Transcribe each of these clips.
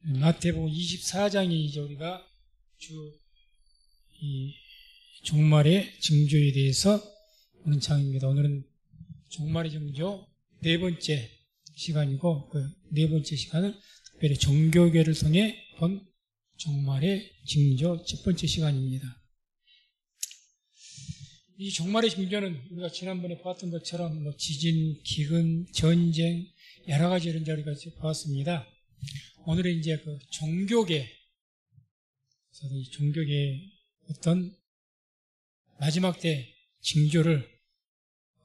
마태복음 24장이 이제 우리가 이 종말의 징조에 대해서 보는 장입니다. 오늘은 종말의 징조 네 번째 시간이고, 그 네 번째 시간은 특별히 종교계를 통해 본 종말의 징조 첫 번째 시간입니다. 이 종말의 징조는 우리가 지난번에 봤던 것처럼 지진, 기근, 전쟁, 여러 가지 이런 자리가 보았습니다. 오늘은 이제 그 종교계, 이 종교계의 어떤 마지막 때 징조를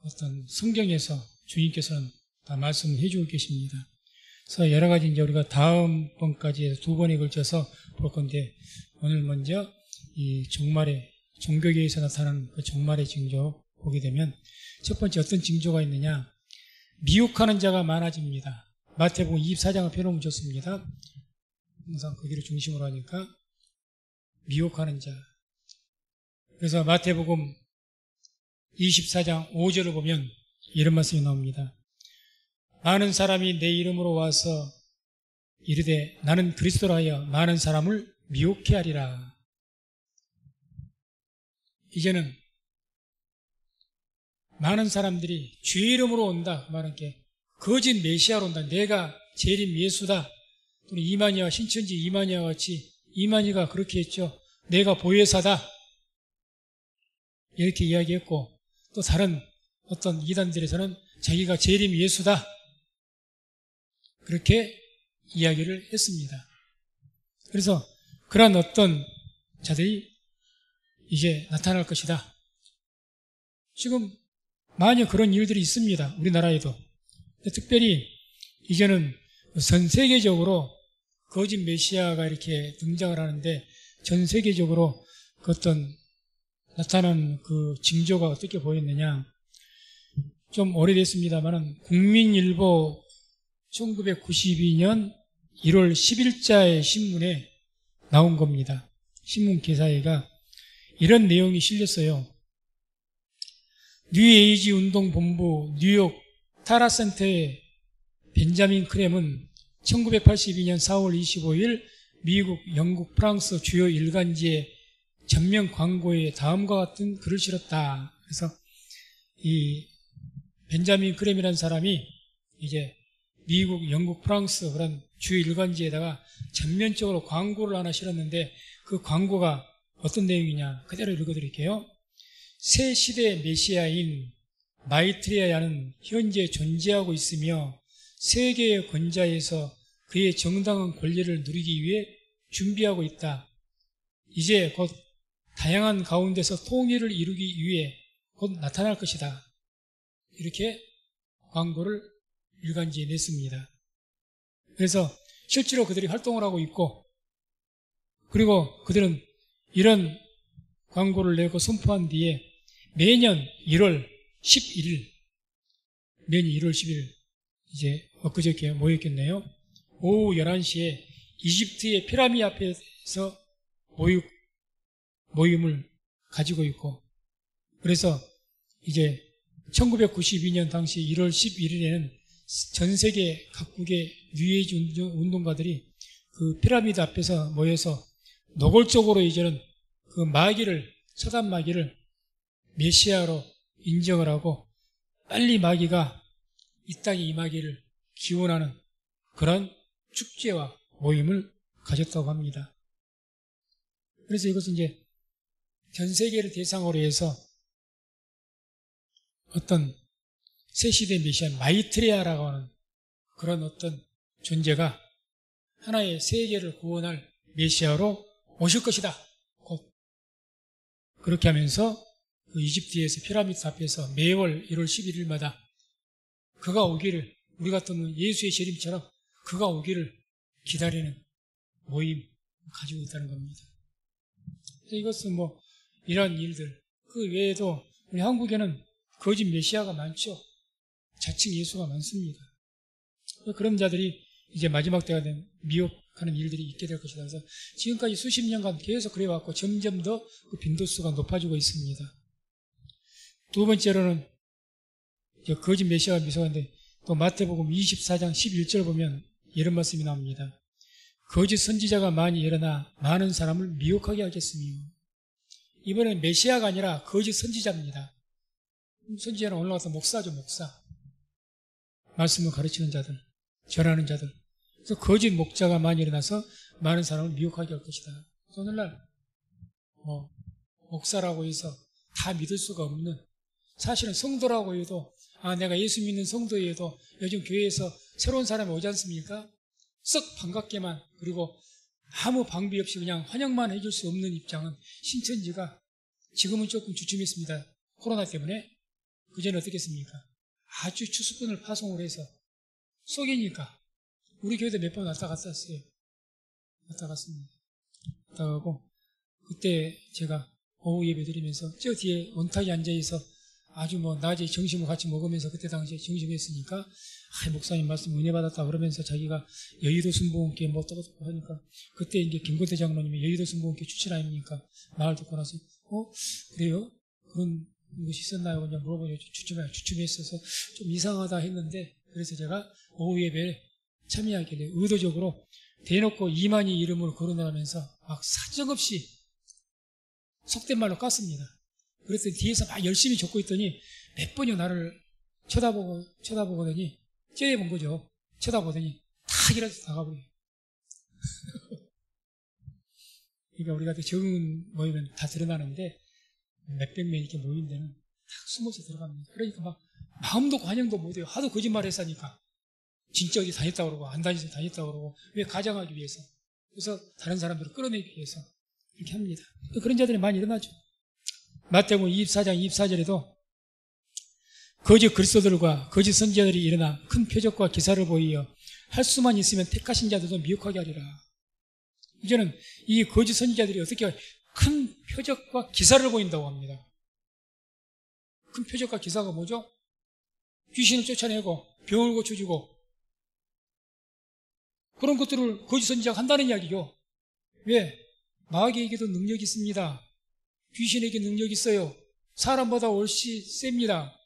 어떤 성경에서 주님께서는 다 말씀해 주고 계십니다. 그래서 여러 가지 이제 우리가 다음번까지 해서 두 번에 걸쳐서 볼 건데, 오늘 먼저 이 종교계에서 나타나는 그 종말의 징조 보게 되면, 첫 번째 어떤 징조가 있느냐? 미혹하는 자가 많아집니다. 마태복음 24장을 펴놓으면 좋습니다. 항상 거기를 중심으로 하니까 미혹하는 자. 그래서 마태복음 24장 5절을 보면 이런 말씀이 나옵니다. 많은 사람이 내 이름으로 와서 이르되 나는 그리스도라 하여 많은 사람을 미혹해 하리라. 이제는 많은 사람들이 주의 이름으로 온다 말은 게 거짓 메시아로 온다. 내가 재림 예수다. 또는 이만희와 신천지 이만희와 같이 이만희가 그렇게 했죠. 내가 보혜사다. 이렇게 이야기했고, 또 다른 어떤 이단들에서는 자기가 재림 예수다. 그렇게 이야기를 했습니다. 그래서 그런 어떤 자들이 이제 나타날 것이다. 지금 많이 그런 일들이 있습니다. 우리나라에도. 특별히 이제는 전 세계적으로 거짓 메시아가 이렇게 등장을 하는데, 전 세계적으로 그 어떤 나타나는 그 징조가 어떻게 보였느냐. 좀 오래됐습니다만은 국민일보 1992년 1월 10일자의 신문에 나온 겁니다. 신문 기사에가 이런 내용이 실렸어요. 뉴에이지 운동본부 뉴욕 타라센터의 벤자민 크렘은 1982년 4월 25일 미국, 영국, 프랑스 주요 일간지의 전면 광고에 다음과 같은 글을 실었다. 그래서 이 벤자민 크렘이라는 사람이 이제 미국, 영국, 프랑스 그런 주요 일간지에다가 전면적으로 광고를 하나 실었는데, 그 광고가 어떤 내용이냐 그대로 읽어드릴게요. 새 시대의 메시아인 마이트레야는 현재 존재하고 있으며 세계의 권좌에서 그의 정당한 권리를 누리기 위해 준비하고 있다. 이제 곧 다양한 가운데서 통일을 이루기 위해 곧 나타날 것이다. 이렇게 광고를 일간지에 냈습니다. 그래서 실제로 그들이 활동을 하고 있고, 그리고 그들은 이런 광고를 내고 선포한 뒤에 매년 1월 11일 이제 엊그저께 모였겠네요. 오후 11시에 이집트의 피라미드 앞에서 모임을 가지고 있고, 그래서 이제 1992년 당시 1월 11일에는 전 세계 각국의 뉴에이지 운동가들이 그 피라미드 앞에서 모여서 노골적으로 이제는 그 서단 마귀를 메시아로 인정을 하고 빨리 마귀가 이 땅에 임하기를 기원하는 그런 축제와 모임을 가졌다고 합니다. 그래서 이것은 이제 전 세계를 대상으로 해서 어떤 새 시대 메시아 마이트레야라고 하는 그런 어떤 존재가 하나의 세계를 구원할 메시아로 오실 것이다. 곧 그렇게 하면서 그 이집트에서 피라미드 앞에서 매월 1월 11일마다 그가 오기를, 우리 같으면 예수의 재림처럼 그가 오기를 기다리는 모임 가지고 있다는 겁니다. 이것은 이런 일들, 그 외에도 우리 한국에는 거짓 메시아가 많죠. 자칭 예수가 많습니다. 그런 자들이 이제 마지막 때가 된 미혹하는 일들이 있게 될 것이다. 그래서 지금까지 수십 년간 계속 그래왔고 점점 더 그 빈도수가 높아지고 있습니다. 두 번째로는 거짓 메시아가 미소한데, 또 마태복음 24장 11절 보면 이런 말씀이 나옵니다. 거짓 선지자가 많이 일어나 많은 사람을 미혹하게 하겠으며, 이번에는 메시아가 아니라 거짓 선지자입니다. 선지자는 올라가서 목사죠, 목사. 말씀을 가르치는 자들, 전하는 자들. 그래서 거짓 목자가 많이 일어나서 많은 사람을 미혹하게 할 것이다. 오늘날 목사라고 해서 다 믿을 수가 없는, 사실은 성도라고 해도 내가 예수 믿는 성도여도 요즘 교회에서 새로운 사람이 오지 않습니까? 썩 반갑게만, 그리고 아무 방비 없이 그냥 환영만 해줄 수 없는 입장은 신천지가 지금은 조금 주춤했습니다. 코로나 때문에. 그전에 어떻겠습니까? 아주 추수꾼을 파송을 해서 속이니까 우리 교회도 몇 번 왔다 갔었어요. 왔다 갔습니다. 왔다 가고, 그때 제가 오후 예배 드리면서 저 뒤에 원탁에 앉아있어 아주 낮에 점심을 같이 먹으면서, 그때 당시에 점심했으니까 목사님 말씀 은혜 받았다 그러면서 자기가 여의도 순복음교회 떠가지고 하니까, 그때 이제 김건태 장로님이 여의도 순복음교회 추천 아닙니까? 말 듣고 나서 그래요? 그런 것이 있었나요? 그냥 물어보니 주춤했어서 좀 이상하다 했는데, 그래서 제가 오후 예배에 참여하길래 의도적으로 대놓고 이만희 이름으로 거론하면서 막 사정없이 속된 말로 깠습니다. 그랬더니 뒤에서 막 열심히 적고 있더니 몇 번이나 나를 쳐다보더니 째려본 거죠. 쳐다보더니 탁 일어나서 나가버려요. 그러니까 우리가 적은 모이면 다 드러나는데, 몇백 명 이렇게 모인 데는 딱 숨어서 들어갑니다. 그러니까 막 마음도 관영도 못해요. 하도 거짓말 했으니까. 진짜 어디 다녔다고 그러고 안 다니서 다녔다고 그러고, 왜 가장하기 위해서, 그래서 다른 사람들을 끌어내기 위해서 이렇게 합니다. 그런 자들이 많이 일어나죠. 마태복음 24장 24절에도 거짓 그리스도들과 거짓 선지자들이 일어나 큰 표적과 기사를 보이어 할 수만 있으면 택하신 자들도 미혹하게 하리라. 이제는 이 거짓 선지자들이 어떻게 큰 표적과 기사를 보인다고 합니다. 큰 표적과 기사가 뭐죠? 귀신을 쫓아내고 병을 고쳐주고, 그런 것들을 거짓 선지자가 한다는 이야기죠. 왜? 마귀에게도 능력이 있습니다. 귀신에게 능력이 있어요. 사람보다 훨씬 셉니다.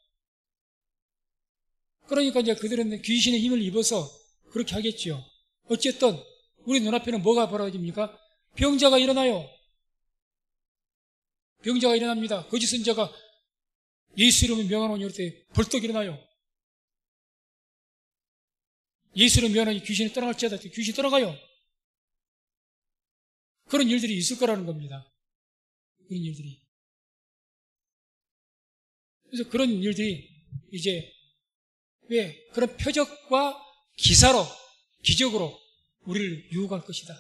그러니까 이제 그들은 귀신의 힘을 입어서 그렇게 하겠죠. 어쨌든 우리 눈앞에는 뭐가 벌어집니까? 병자가 일어나요. 병자가 일어납니다. 거짓 선지자가 예수 이름을 명하노니 이럴 때 벌떡 일어나요. 예수 이름을 명하노니 귀신이 떠나갈지어다. 귀신이 떠나가요. 그런 일들이 있을 거라는 겁니다. 그런 일들이. 그래서 그런 일들이 이제 왜? 그런 표적과 기사로, 기적으로 우리를 유혹할 것이다.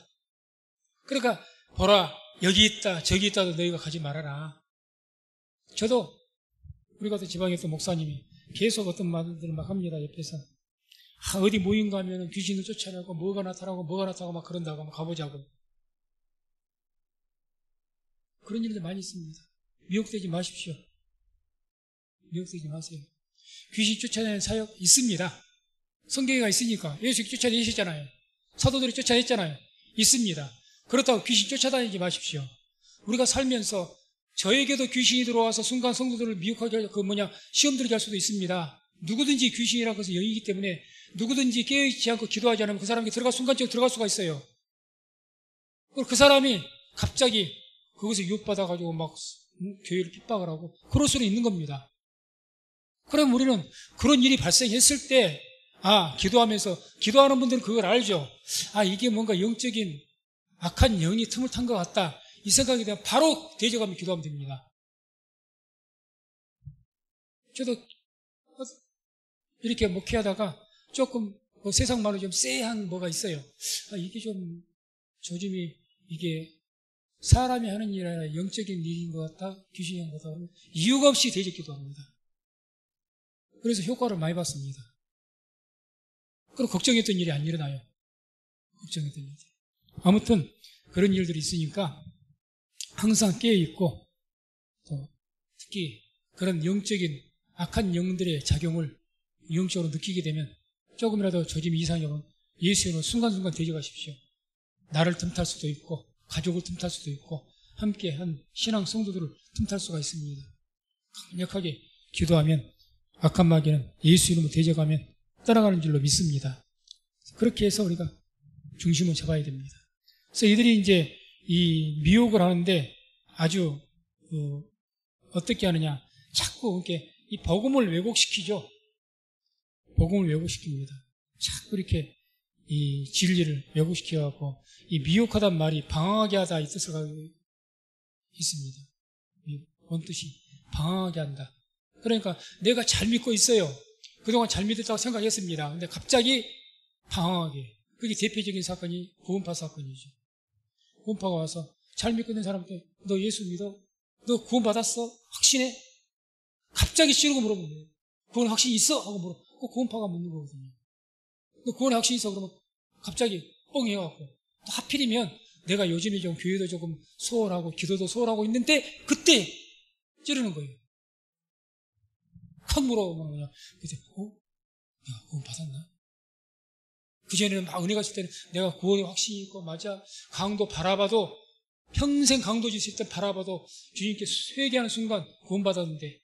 그러니까 보라, 여기 있다 저기 있다도 너희가 가지 말아라. 저도 우리 같은 지방에 있던 목사님이 계속 어떤 말들을 막 합니다. 옆에서 어디 모임 가면 귀신을 쫓아내고 뭐가 나타나고 막 그런다고 막 가보자고. 그런 일들 많이 있습니다. 미혹되지 마십시오. 미혹되지 마세요. 귀신 쫓아내는 사역 있습니다. 성경에가 있으니까. 예수 쫓아내셨잖아요. 사도들이 쫓아냈잖아요. 있습니다. 그렇다고 귀신 쫓아다니지 마십시오. 우리가 살면서 저에게도 귀신이 들어와서 순간 성도들을 미혹하게 시험 들게 할 수도 있습니다. 누구든지 귀신이라고 해서 영이기 때문에 누구든지 깨어있지 않고 기도하지 않으면 그 사람에게 순간적으로 들어갈 수가 있어요. 그 사람이 갑자기 거기서 유혹받아가지고 막 교회를 핍박을 하고 그럴 수는 있는 겁니다. 그럼 우리는 그런 일이 발생했을 때 기도하면서, 기도하는 분들은 그걸 알죠. 이게 뭔가 영적인 악한 영이 틈을 탄 것 같다. 이 생각이 되면 바로 대적하며 기도하면 됩니다. 저도 이렇게 목회하다가 조금 세상 말로 좀 쎄한 뭐가 있어요. 이게 좀 조짐이 이게 사람이 하는 일 아니라 영적인 일인 것 같다. 귀신이 한 것 같다. 이유가 없이 대적 기도합니다. 그래서 효과를 많이 봤습니다. 그럼 걱정했던 일이 안 일어나요. 걱정했던 일이. 아무튼 그런 일들이 있으니까 항상 깨어있고, 또 특히 그런 영적인 악한 영들의 작용을 영적으로 느끼게 되면 조금이라도 조짐이 이상이면 예수님을 순간순간 대적하십시오. 나를 틈탈 수도 있고 가족을 틈탈 수도 있고 함께한 신앙 성도들을 틈탈 수가 있습니다. 강력하게 기도하면 악한 마귀는 예수 이름으로 대적하면 떠나가는 줄로 믿습니다. 그렇게 해서 우리가 중심을 잡아야 됩니다. 그래서 이들이 이제 이 미혹을 하는데 아주 어떻게 하느냐, 자꾸 이렇게 이 복음을 왜곡시키죠. 복음을 왜곡시킵니다. 자꾸 이렇게 이 진리를 왜곡시켜갖고 이 미혹하단 말이 방황하게 하다 이 뜻을 가지고 있습니다. 뭔 뜻이 방황하게 한다. 그러니까 내가 잘 믿고 있어요. 그동안 잘 믿었다고 생각했습니다. 근데 갑자기 방황하게. 그게 대표적인 사건이 구원파 사건이죠. 구원파가 와서 잘 믿고 있는 사람한테 너 예수 믿어? 너 구원 받았어? 확신해? 갑자기 찌르고 물어보는 거예요. 구원 확신 있어? 하고 물어. 그 구원파가 묻는 거거든요. 너 구원에 확신 있어? 그러면 갑자기 뻥 해갖고 또 하필이면 내가 요즘에 좀 교회도 조금 소홀하고 기도도 소홀하고 있는데 그때 찌르는 거예요. 컷 물어보면 그냥 그때 내가 구원 받았나? 그전에는 막 은혜가 있을 때는 내가 구원에 확신이 있고 맞아 강도 바라봐도 평생 강도 짓을 때 바라봐도 주님께 회개하는 순간 구원받았는데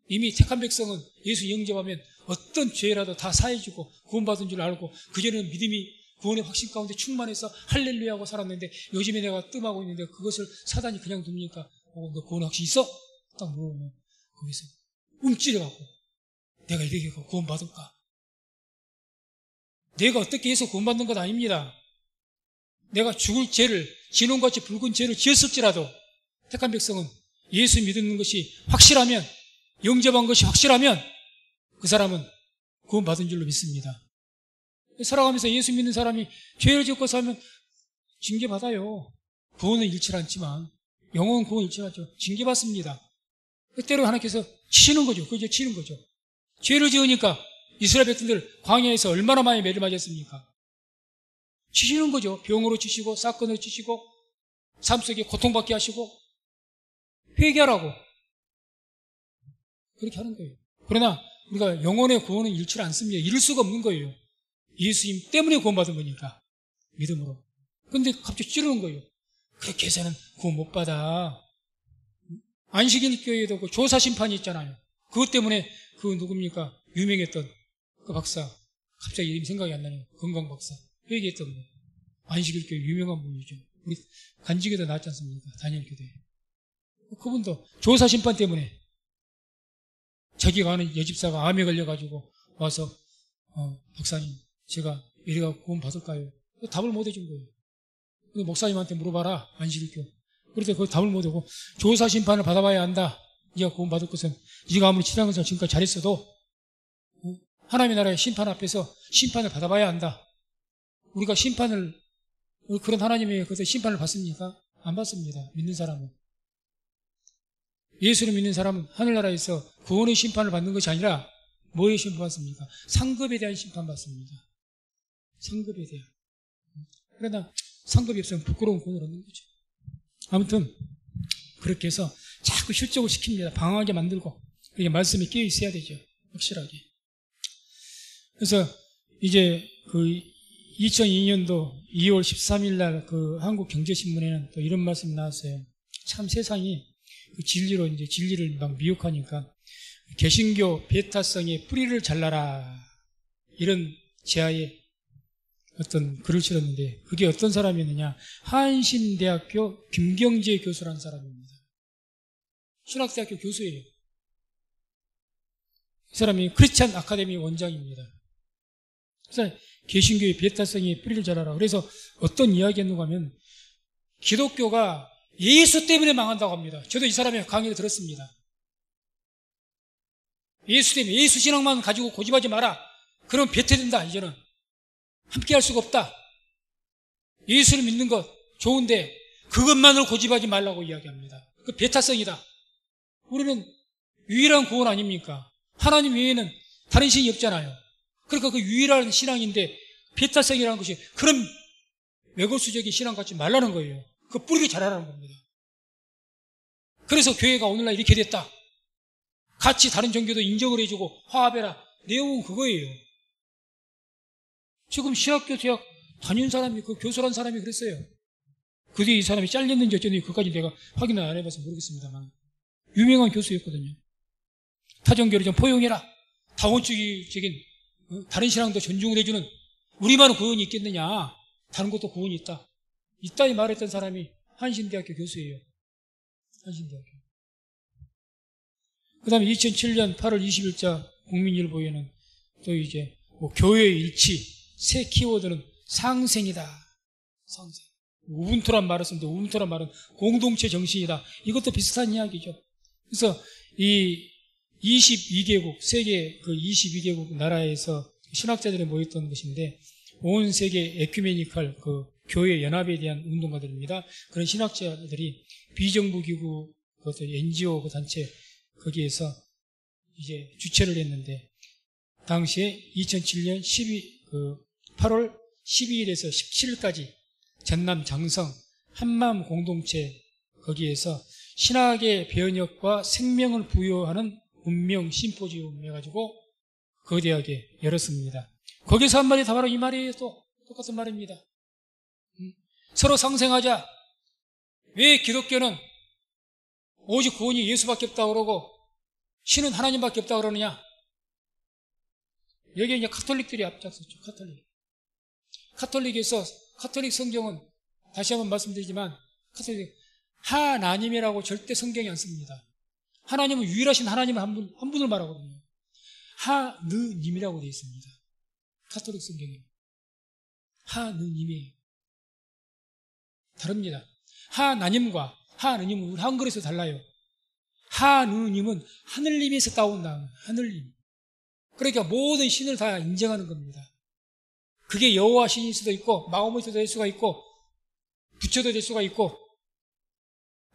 이미 택한 백성은 예수 영접하면 어떤 죄라도 다 사해주고 구원받은 줄 알고 그전에는 믿음이 구원의 확신 가운데 충만해서 할렐루야 하고 살았는데 요즘에 내가 뜸하고 있는데 그것을 사단이 그냥 둡니까? 너 구원의 확신 있어? 딱 물어보면 거기서 움찔해갖고 내가 이렇게 구원받을까? 내가 어떻게 해서 구원받는 것 아닙니다. 내가 죽을 죄를 진홍같이 붉은 죄를 지었을지라도 택한 백성은 예수 믿는 것이 확실하면 영접한 것이 확실하면 그 사람은 구원받은 줄로 믿습니다. 살아가면서 예수 믿는 사람이 죄를 짓고 살면 징계받아요. 구원은 잃지 않지만 영혼은 구원 잃지 않죠. 징계받습니다. 때로 하나님께서 치시는 거죠. 그죠? 치는 거죠. 죄를 지으니까 이스라엘 백성들 광야에서 얼마나 많이 매를 맞았습니까? 치시는 거죠. 병으로 치시고 사건으로 치시고 삶 속에 고통받게 하시고 회개하라고 그렇게 하는 거예요. 그러나 우리가 영혼의 구원은 잃지 않습니다. 잃을 수가 없는 거예요. 예수님 때문에 구원받은 거니까 믿음으로. 그런데 갑자기 찌르는 거예요. 그렇게 해서는 구원 못 받아. 안식일 교회에도 그 조사 심판이 있잖아요. 그것 때문에 그 누굽니까? 유명했던 그 박사 갑자기 이름이 생각이 안 나네요. 건강 박사 회개했던 분. 안식일 교회 유명한 분이죠. 우리 간지교도 나왔지 않습니까? 다니엘 교대. 그분도 조사 심판 때문에 자기가 아는 여집사가 암에 걸려가지고 와서 박사님 제가 이래가 구원 받을까요? 답을 못 해준 거예요. 목사님한테 물어봐라. 안식일교. 그런데 그 답을 못 하고 조사 심판을 받아봐야 한다. 네가 구원 받을 것은 네가 아무리 신앙생활 지금까지 잘했어도 하나님의 나라의 심판 앞에서 심판을 받아봐야 한다. 우리가 심판을 그런 하나님의 그것에 심판을 받습니까? 안 받습니다. 믿는 사람은. 예수를 믿는 사람은 하늘나라에서 구원의 심판을 받는 것이 아니라 뭐의 심판 받습니까? 상급에 대한 심판 받습니다. 상급에 대한. 그러나 상급이 없으면 부끄러운 구원을 얻는 거죠. 아무튼 그렇게 해서 자꾸 실족을 시킵니다. 방황하게 만들고 그게 말씀에 끼어 있어야 되죠. 확실하게. 그래서 이제 그 2002년도 2월 13일 날 그 한국경제신문에는 또 이런 말씀이 나왔어요. 참 세상이 그 진리로 이제 진리를 막 미혹하니까 개신교 배타성의 뿌리를 잘라라 이런 제하에 어떤 글을 실었는데 그게 어떤 사람이었느냐? 한신대학교 김경재 교수라는 사람입니다. 신학대학교 교수예요. 이 사람이 크리스찬 아카데미 원장입니다. 그래서 개신교의 배타성의 뿌리를 잘라라. 그래서 어떤 이야기했는가 하면 기독교가 예수 때문에 망한다고 합니다. 저도 이 사람의 강의를 들었습니다. 예수 때문에 예수 신앙만 가지고 고집하지 마라. 그러면 배태된다. 이제는 함께 할 수가 없다. 예수를 믿는 것 좋은데 그것만으로 고집하지 말라고 이야기합니다. 그 배타성이다. 우리는 유일한 구원 아닙니까? 하나님 외에는 다른 신이 없잖아요. 그러니까 그 유일한 신앙인데 배타성이라는 것이 그런 외골수적인 신앙 갖지 말라는 거예요. 그 뿌리를 자라라는 겁니다. 그래서 교회가 오늘날 이렇게 됐다. 같이 다른 종교도 인정을 해주고 화합해라. 내용은 그거예요. 지금 신학교 대학 다닌 사람이 그 교수란 사람이 그랬어요. 그 뒤에 이 사람이 잘렸는지 어쩐지 그까지 내가 확인을 안 해봐서 모르겠습니다만 유명한 교수였거든요. 타종교를 좀 포용해라. 다원주의적인 다른 신앙도 존중을 해주는 우리만은 구원이 있겠느냐. 다른 것도 구원이 있다. 이따위 말했던 사람이 한신대학교 교수예요. 한신대학교. 그 다음에 2007년 8월 20일자 국민일보에는 또 이제 뭐 교회 일치, 새 키워드는 상생이다. 상생. 우분투란 말을 쓰는데 우분투란 말은 공동체 정신이다. 이것도 비슷한 이야기죠. 그래서 이 22개국, 세계 그 22개국 나라에서 신학자들이 모였던 것인데 온 세계 에큐메니컬 그 교회 연합에 대한 운동가들입니다. 그런 신학자들이 비정부 기구, 그것도 NGO 그 단체 거기에서 이제 주최를 했는데 당시에 2007년 8월 12일에서 17일까지 전남 장성 한마음 공동체 거기에서 신학의 변혁과 생명을 부여하는 운명 심포지움 해가지고 거대하게 열었습니다. 거기서 한 말이 다 바로 이 말이에요. 또 똑같은 말입니다. 서로 상생하자. 왜 기독교는 오직 구원이 예수밖에 없다고 그러고 신은 하나님밖에 없다고 그러느냐? 여기에 이제 카톨릭들이 앞장섰죠. 카톨릭 성경은 다시 한번 말씀드리지만 카톨릭 하나님이라고 절대 성경이 안 씁니다. 하나님은 유일하신 하나님 한 분을 말하거든요. 하느님이라고 되어 있습니다. 카톨릭 성경에 하느님이에요. 다릅니다. 하나님과 하느님은 우리 한글에서 달라요. 하느님은 하늘님에서 따온다. 하늘님. 그러니까 모든 신을 다 인정하는 겁니다. 그게 여호와 신일 수도 있고 마호메트도 될 수가 있고 부처도 될 수가 있고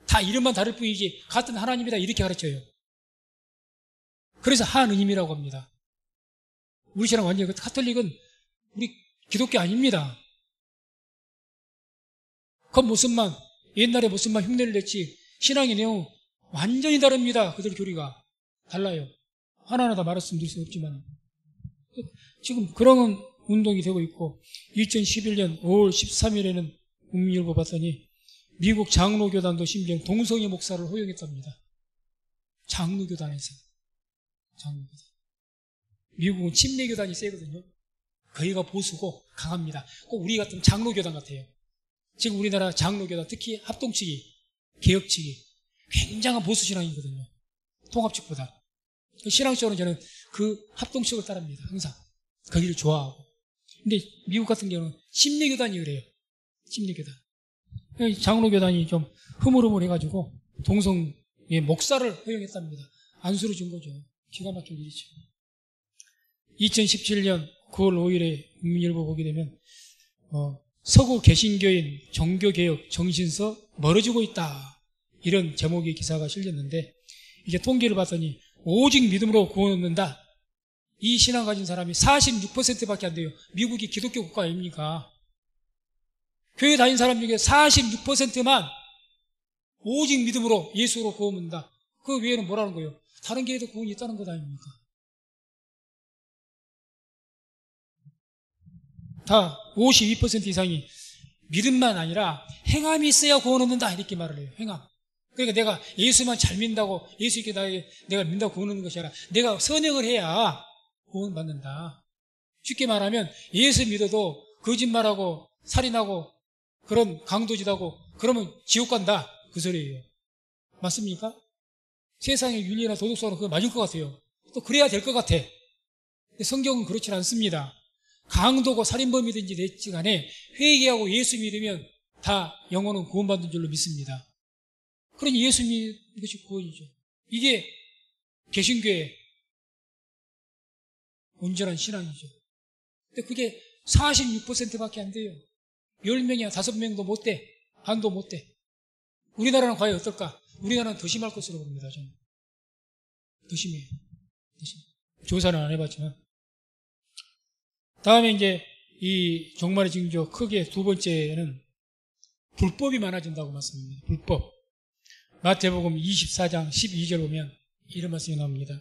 다 이름만 다를 뿐이지 같은 하나님이다 이렇게 가르쳐요. 그래서 하느님이라고 합니다. 우리 신앙 완전히 카톨릭은 우리 기독교 아닙니다. 그 무슨만 옛날에 무슨만 흉내를 냈지 신앙의 내용 완전히 다릅니다. 그들 교리가 달라요. 하나하나 다 말씀드릴 수 없지만 지금 그런 운동이 되고 있고 2011년 5월 13일에는 국민일보 봤더니 미국 장로교단도 심지어 동성애 목사를 허용했답니다. 장로교단에서. 장로교단. 미국은 침례교단이 세거든요. 거기가 보수고 강합니다. 꼭 우리 같은 장로교단 같아요. 지금 우리나라 장로교단, 특히 합동측이, 개혁측이 굉장한 보수신앙이거든요. 통합측보다. 신앙적으로 저는 그 합동측을 따릅니다. 항상. 거기를 좋아하고. 근데 미국 같은 경우는 침례교단이 그래요. 침례교단. 장로교단이 좀 흐물흐물해가지고 동성애 목사를 허용했답니다. 안수를 준 거죠. 기가 막힌 일이죠. 2017년 9월 5일에 국민일보 보게 되면 서구 개신교인 종교개혁 정신서 멀어지고 있다. 이런 제목의 기사가 실렸는데 이제 통계를 봤더니 오직 믿음으로 구원 얻는다. 이 신앙 가진 사람이 46%밖에 안 돼요. 미국이 기독교 국가 아닙니까? 교회 다닌 사람 중에 46%만 오직 믿음으로 예수로 구원 얻는다. 그 외에는 뭐라는 거예요? 다른 교회도 구원이 있다는 것 아닙니까? 다 52% 이상이 믿음만 아니라 행함이 있어야 구원 얻는다 이렇게 말을 해요. 행함. 그러니까 내가 예수만 잘 믿는다고 예수 있게 내가 믿는다고 구원 얻는 것이 아니라 내가 선행을 해야 구원 받는다. 쉽게 말하면 예수 믿어도 거짓말하고 살인하고 그런 강도짓하고 그러면 지옥 간다 그 소리예요. 맞습니까? 세상의 윤리나 도덕성은 그거 맞을 것 같아요. 또 그래야 될 것 같아. 근데 성경은 그렇지 않습니다. 강도고 살인범이든지 됐지 간에 회개하고 예수 믿으면 다 영혼은 구원받는 줄로 믿습니다. 그러니 예수 믿는 것이 구원이죠. 이게 개신교의 온전한 신앙이죠. 근데 그게 46%밖에 안 돼요. 10명이야 5명도 못 돼. 반도 못 돼. 우리나라는 과연 어떨까? 우리나라는 더 심할 것으로 봅니다. 저는. 더 심해요. 더 심해요. 조사는 안 해봤지만. 다음에 이제 이 종말의 징조 크게 두 번째는 불법이 많아진다고 말씀합니다. 불법. 마태복음 24장 12절 보면 이런 말씀이 나옵니다.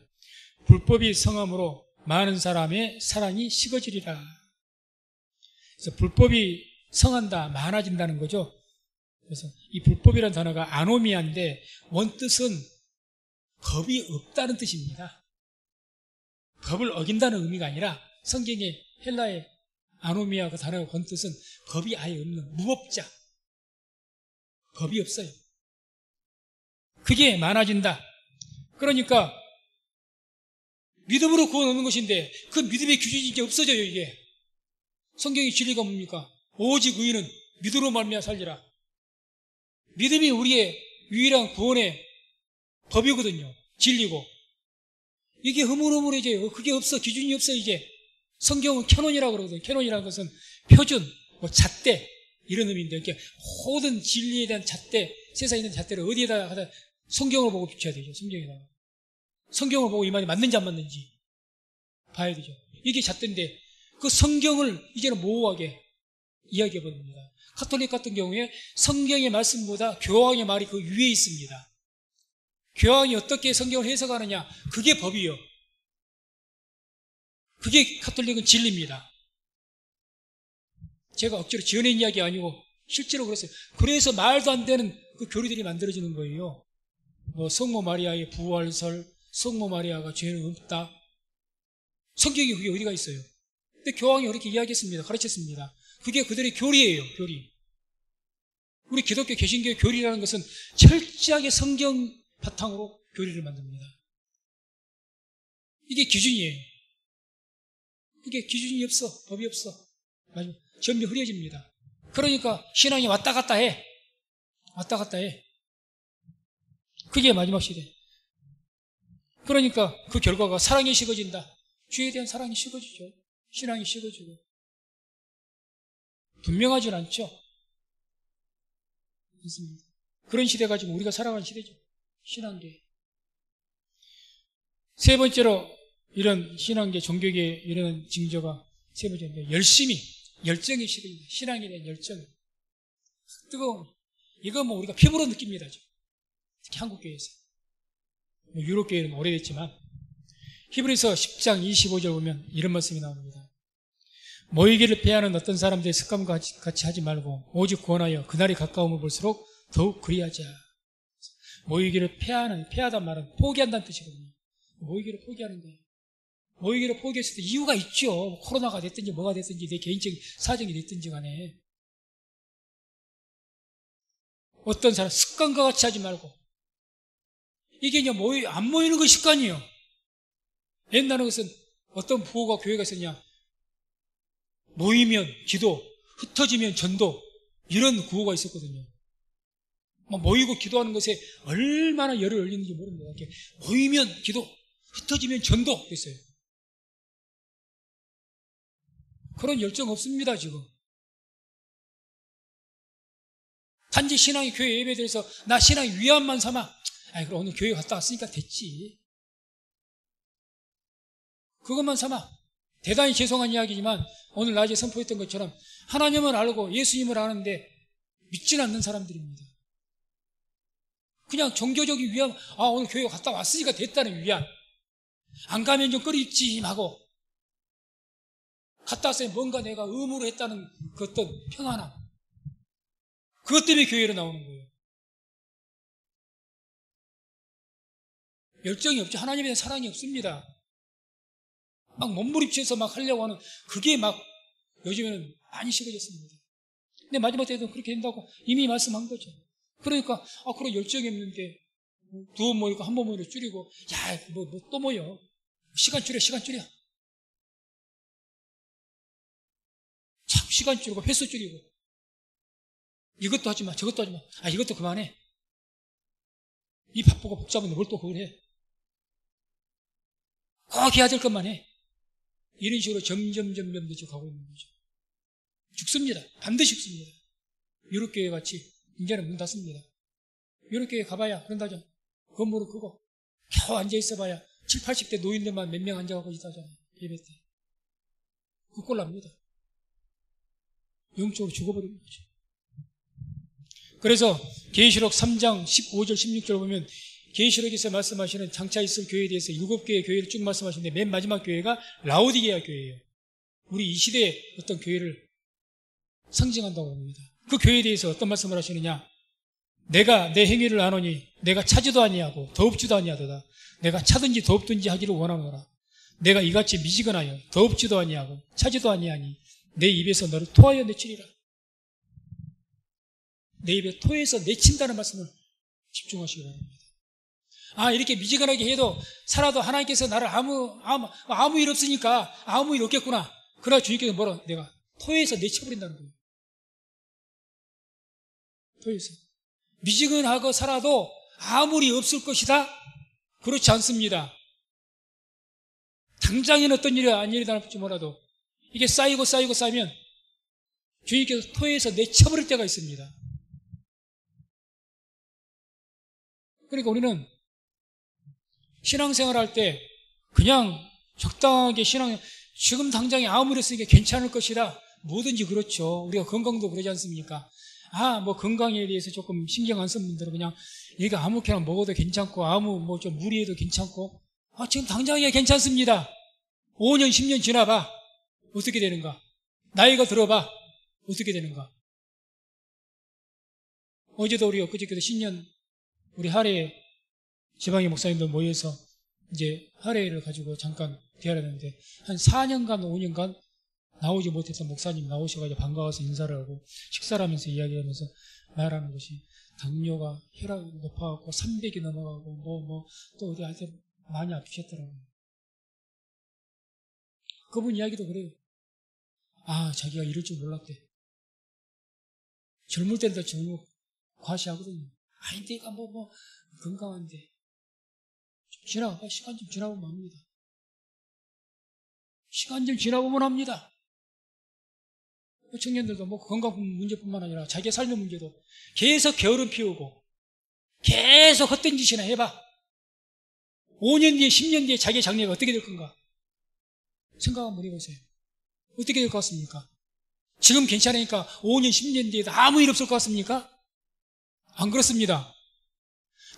불법이 성함으로 많은 사람의 사랑이 식어지리라. 그래서 불법이 성한다, 많아진다는 거죠. 그래서 이 불법이라는 단어가 아노미아인데 원뜻은 법이 없다는 뜻입니다. 법을 어긴다는 의미가 아니라 성경의 헬라의 아노미아 그 단어의 원뜻은 법이 아예 없는 무법자, 법이 없어요. 그게 많아진다. 그러니까 믿음으로 구원 얻는 것인데 그 믿음의 기준이 이제 없어져요. 이게 성경의 진리가 뭡니까? 오직 의인은 믿음으로 말미암아 살리라. 믿음이 우리의 유일한 구원의 법이거든요. 진리고. 이게 흐물흐물해져요. 그게 없어. 기준이 없어. 이제 성경은 캐논이라고 그러거든요. 캐논이라는 것은 표준, 잣대 이런 의미인데, 이렇게 모든 진리에 대한 잣대, 세상에 있는 잣대를 어디에다 하다 성경을 보고 비춰야 되죠. 성경에다가 성경을 보고 이 말이 맞는지 안 맞는지 봐야 되죠. 이게 잣대인데 그 성경을 이제는 모호하게 이야기해 버립니다. 카톨릭 같은 경우에 성경의 말씀보다 교황의 말이 그 위에 있습니다. 교황이 어떻게 성경을 해석하느냐, 그게 법이요. 그게 카톨릭은 진리입니다. 제가 억지로 지어낸 이야기 아니고 실제로 그랬어요. 그래서 말도 안 되는 그 교리들이 만들어지는 거예요. 성모 마리아의 부활설, 성모 마리아가 죄는 없다. 성경에 그게 어디가 있어요? 근데 교황이 그렇게 이야기했습니다. 가르쳤습니다. 그게 그들의 교리예요. 교리. 우리 기독교 개신교의 교리라는 것은 철저하게 성경 바탕으로 교리를 만듭니다. 이게 기준이에요. 이게 기준이 없어. 법이 없어. 전부 흐려집니다. 그러니까 신앙이 왔다 갔다 해. 왔다 갔다 해. 그게 마지막 시대. 그러니까 그 결과가 사랑이 식어진다. 주에 대한 사랑이 식어지죠. 신앙이 식어지고. 분명하진 않죠. 있습니다. 그런 시대가 지금 우리가 살아가는 시대죠. 신앙계. 세 번째로 이런 신앙계, 종교계에 이런 징조가 세 번째인데, 열정이 식어진다. 신앙에 대한 열정. 뜨거운. 이거 우리가 피부로 느낍니다. 특히 한국교회에서. 유럽교회는 오래됐지만, 히브리서 10장 25절 보면 이런 말씀이 나옵니다. 모이기를 패하는 어떤 사람들의 습관과 같이 하지 말고 오직 구원하여 그날이 가까움을 볼수록 더욱 그리하자. 모이기를 패하단 말은 포기한다는 뜻이거든요. 모이기를 포기하는 거예요. 모이기를 포기했을 때 이유가 있죠. 코로나가 됐든지 뭐가 됐든지 내 개인적인 사정이 됐든지 간에. 어떤 사람 습관과 같이 하지 말고. 이게 이제 안 모이는 것이 습관이에요. 옛날에 것은 어떤 부호가 교회가 있었냐. 모이면 기도, 흩어지면 전도, 이런 구호가 있었거든요. 모이고 기도하는 것에 얼마나 열을 올리는지 모릅니다. 이렇게 모이면 기도, 흩어지면 전도 됐어요. 그런 열정 없습니다, 지금. 단지 신앙이 교회 예배에 대해서 나 신앙이 위안만 삼아. 그럼 오늘 교회 갔다 왔으니까 됐지. 그것만 삼아. 대단히 죄송한 이야기지만 오늘 낮에 선포했던 것처럼 하나님을 알고 예수님을 아는데 믿지는 않는 사람들입니다. 그냥 종교적인 위안, 오늘 교회 갔다 왔으니까 됐다는 위안. 안 가면 좀 꺼리지 하고 갔다 왔으니 뭔가 내가 의무로 했다는 그 어떤 평안함. 그것 때문에 교회로 나오는 거예요. 열정이 없죠. 하나님에 대한 사랑이 없습니다. 막 몸부림쳐서 막 하려고 하는 그게 막 요즘에는 많이 식어졌습니다. 근데 마지막 때도 그렇게 된다고 이미 말씀한 거죠. 그러니까 그런 열정이 없는데 두 번 모이고 한 번 모이고 줄이고 또 모여. 시간 줄여. 자꾸 시간 줄이고 횟수 줄이고 이것도 하지 마 저것도 하지 마. 이것도 그만해. 이 바쁘고 복잡한데 뭘 또 그걸 해. 꼭 해야 될 것만 해. 이런 식으로 점점 늦어 가고 있는 거죠. 죽습니다. 반드시 죽습니다. 유럽교회 같이 이제는 문 닫습니다. 유럽교회 가봐야 그런다죠. 건물을 크고 겨우 앉아있어봐야 70, 80대 노인들만 몇 명 앉아가고 있다잖아요. 예배 때. 그 꼴 납니다. 영적으로 죽어버리는 거죠. 그래서 계시록 3장 15절 16절 보면 계시록에서 말씀하시는 장차 있을 교회에 대해서 7개의 교회를 쭉 말씀하시는데 맨 마지막 교회가 라오디게아 교회예요. 우리 이 시대의 어떤 교회를 상징한다고 합니다. 그 교회에 대해서 어떤 말씀을 하시느냐. 내가 내 행위를 아노니 내가 차지도 아니하고 더웁지도 아니하도다. 내가 차든지 더웁든지 하기를 원하노라. 내가 이같이 미지근하여 더웁지도 아니하고 차지도 아니하니 내 입에서 너를 토하여 내치리라. 내 입에 토해서 내친다는 말씀을 집중하시기 바랍니다. 이렇게 미지근하게 해도 살아도 하나님께서 나를 아무 일 없으니까 아무 일 없겠구나. 그러나 주님께서 뭐라? 내가 토해서 내쳐버린다는 거예요. 토해서. 미지근하고 살아도 아무 일이 없을 것이다? 그렇지 않습니다. 당장에는 어떤 일이 안 일어날지 몰라도 이게 쌓이고 쌓이면 주님께서 토해서 내쳐버릴 때가 있습니다. 그러니까 우리는 신앙생활 할 때 그냥 적당하게 지금 당장에 아무 일 없으니까 괜찮을 것이다. 뭐든지 그렇죠. 우리가 건강도 그러지 않습니까? 건강에 대해서 조금 신경 안 쓰는 분들은 그냥 얘가 아무렇게나 먹어도 괜찮고 좀 무리해도 괜찮고 지금 당장에 괜찮습니다. 5년 10년 지나봐. 어떻게 되는가? 나이가 들어봐. 어떻게 되는가? 어제도 우리 엊그저께도 신년 우리 하례 지방의 목사님들 모여서 이제 하례를 가지고 잠깐 대화를 했는데 한 4년간 5년간 나오지 못했던 목사님 나오셔가지고 반가워서 인사를 하고 식사를 하면서 이야기하면서 말하는 것이 당뇨가 혈압이 높아가고 300이 넘어가고 또 어디 하여튼 많이 아프셨더라고요. 그분 이야기도 그래요. 자기가 이럴 줄 몰랐대. 젊을 때는 다 젊고 과시하거든요. 내가 건강한데 시간 좀 지나보면 합니다. 시간 좀 지나보면 합니다. 청년들도 건강 문제뿐만 아니라 자기의 삶의 문제도 계속 게으름 피우고 계속 헛된 짓이나 해봐. 5년 뒤에 10년 뒤에 자기의 장래가 어떻게 될 건가? 생각 한번 해보세요. 어떻게 될 것 같습니까? 지금 괜찮으니까 5년 10년 뒤에도 아무 일 없을 것 같습니까? 안 그렇습니다.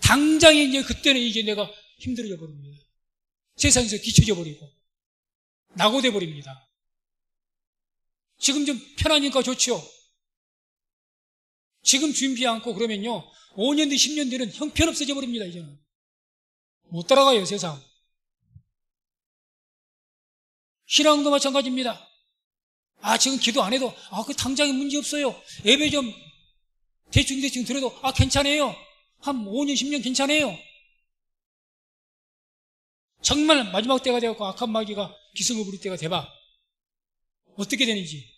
당장에 이제 그때는 이제 내가 힘들어져 버립니다. 세상에서 뒤처져 버리고 낙오돼 버립니다. 지금 좀 편하니까 좋죠. 지금 준비 않고 그러면요 5년 뒤 10년 뒤는 형편없어져 버립니다. 이제는 못 따라가요. 세상. 신앙도 마찬가지입니다. 지금 기도 안 해도 그 당장에 문제 없어요. 예배 좀 대충 들어도 괜찮아요. 한 5년 10년 괜찮아요. 정말 마지막 때가 되었고 악한 마귀가 기승을 부릴 때가 돼봐. 어떻게 되는지.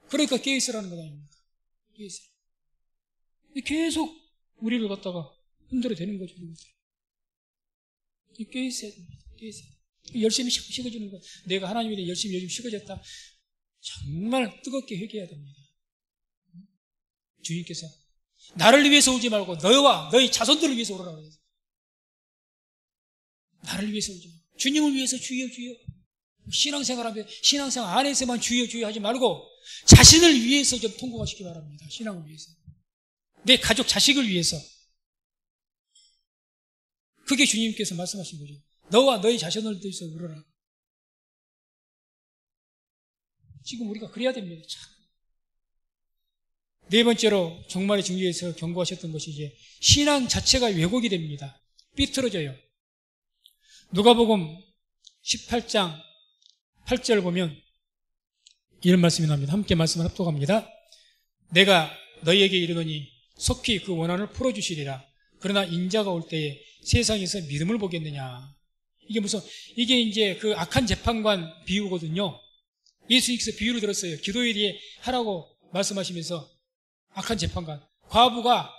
그러니까 깨어있으라는 것 아닙니까? 깨어있으라. 계속 우리를 갖다가 흔들어 대는 거죠. 깨어있어야 됩니다. 깨어있어야 됩니다. 열심히 식어지는 것. 내가 하나님에 대해 열심히 요즘 식어졌다. 정말 뜨겁게 회개해야 됩니다. 주님께서 나를 위해서 울지 말고 너와 너희 자손들을 위해서 울어라 그래서. 나를 위해서 울지 말고 주님을 위해서 주여 주여. 신앙생활 안에서만 주여 주여 하지 말고 자신을 위해서 좀 통곡하시기 바랍니다. 신앙을 위해서. 내 가족 자식을 위해서. 그게 주님께서 말씀하신 거죠. 너와 너희 자손을 위해서 울어라. 지금 우리가 그래야 됩니다. 참. 네 번째로 종말의 징조에서 경고하셨던 것이 이제 신앙 자체가 왜곡이 됩니다. 삐뚤어져요. 누가복음 18장 8절 보면 이런 말씀이 나옵니다. 함께 말씀을 합독합니다. 내가 너희에게 이르노니 속히 그 원한을 풀어주시리라. 그러나 인자가 올 때에 세상에서 믿음을 보겠느냐. 이게 이제 그 악한 재판관 비유거든요. 예수님께서 비유를 들었어요. 기도에 대해 하라고 말씀하시면서 악한 재판관. 과부가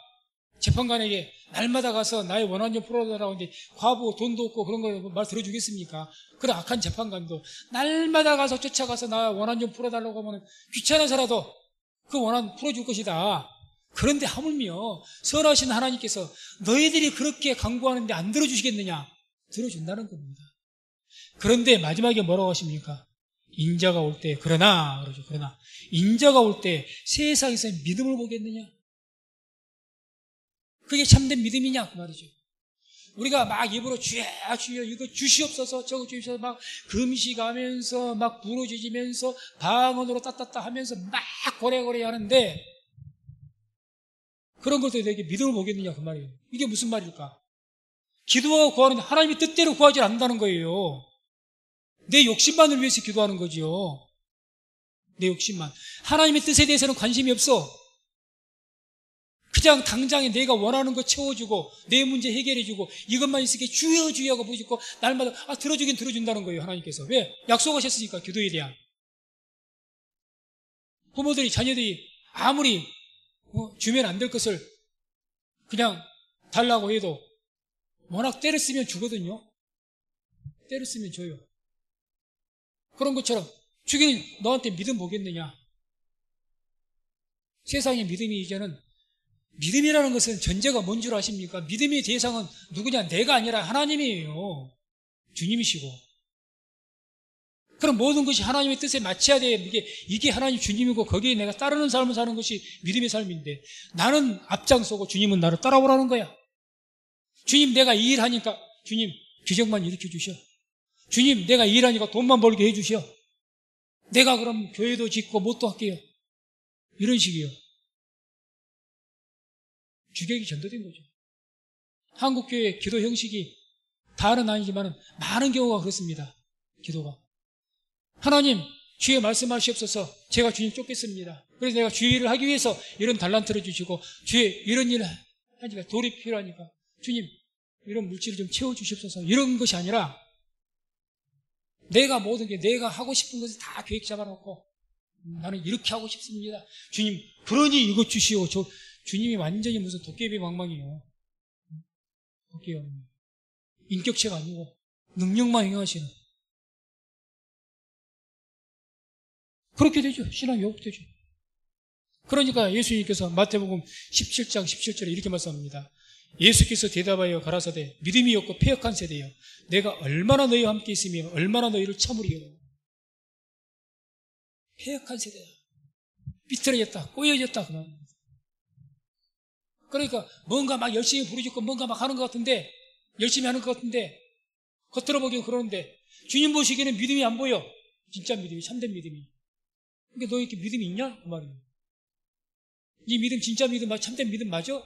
재판관에게 날마다 가서 나의 원한 좀 풀어달라고 하는데 과부 돈도 없고 그런 걸 말 들어주겠습니까? 그런 악한 재판관도 날마다 가서 쫓아가서 나 원한 좀 풀어달라고 하면 귀찮아서라도 그 원한 풀어줄 것이다. 그런데 하물며 선하신 하나님께서 너희들이 그렇게 강구하는데 안 들어주시겠느냐? 들어준다는 겁니다. 그런데 마지막에 뭐라고 하십니까? 인자가 올 때 그러나 인자가 올 때 세상에서 믿음을 보겠느냐? 그게 참된 믿음이냐? 그 말이죠. 우리가 막 입으로 주여 주여 이거 주시옵소서 저거 주시옵소서 막 금식하면서 막 부르짖으면서 방언으로 따따따 하면서 막 고래고래 하는데 그런 것도 되게 믿음을 보겠느냐 그 말이에요. 이게 무슨 말일까? 기도하고 구하는데 하나님의 뜻대로 구하지 않는다는 거예요. 내 욕심만을 위해서 기도하는 거지요. 내 욕심만. 하나님의 뜻에 대해서는 관심이 없어. 가장 당장에 내가 원하는 거 채워주고 내 문제 해결해주고 이것만 있으니까 주여 주여 하고 부르짖고 날마다 들어주긴 들어준다는 거예요. 하나님께서. 왜? 약속하셨으니까. 기도에 대한. 부모들이 자녀들이 아무리 주면 안 될 것을 그냥 달라고 해도 워낙 때를 쓰면 주거든요. 때를 쓰면 줘요. 그런 것처럼 주기는 너한테 믿음 보겠느냐. 세상의 믿음이 이제는 믿음이라는 것은 전제가 뭔 줄 아십니까? 믿음의 대상은 누구냐? 내가 아니라 하나님이에요. 주님이시고. 그럼 모든 것이 하나님의 뜻에 맞춰야 돼. 이게 하나님 주님이고 거기에 내가 따르는 삶을 사는 것이 믿음의 삶인데 나는 앞장서고 주님은 나를 따라오라는 거야. 주님 내가 이 일하니까 주님 규정만 일으켜 주셔. 주님 내가 이 일하니까 돈만 벌게 해 주셔. 내가 그럼 교회도 짓고 뭣도 할게요. 이런 식이요. 주객이 전도된 거죠. 한국교회 기도 형식이 다는 아니지만 많은 경우가 그렇습니다. 기도가. 하나님 주의 말씀하시옵소서. 제가 주님 쫓겠습니다. 그래서 내가 주의 일을 하기 위해서 이런 달란트를 주시고 주의 이런 일을 하니까 돌이 필요하니까 주님 이런 물질을 좀 채워주시옵소서. 이런 것이 아니라 내가 모든 게 내가 하고 싶은 것을 다 계획 잡아놓고 나는 이렇게 하고 싶습니다. 주님 그러니 이것 주시오. 주님이 완전히 무슨 도깨비 방망이에요. 도깨비 방망이. 인격체가 아니고 능력만 행하시는. 그렇게 되죠. 신앙이 왜곡되죠. 그러니까 예수님께서 마태복음 17장 17절에 이렇게 말씀합니다. 예수께서 대답하여 가라사대 믿음이 없고 패역한 세대여 내가 얼마나 너희와 함께 있으며 얼마나 너희를 참으리요. 패역한 세대야. 삐뚤어졌다. 꼬여졌다. 그러니까 뭔가 막 열심히 부르짖고 뭔가 막 하는 것 같은데 열심히 하는 것 같은데 겉으로 보기엔 그러는데 주님 보시기에는 믿음이 안 보여. 진짜 믿음이 참된 믿음이. 그러니까 너 이렇게 믿음이 있냐? 그 말이에요. 이 믿음 진짜 믿음 참된 믿음 맞아?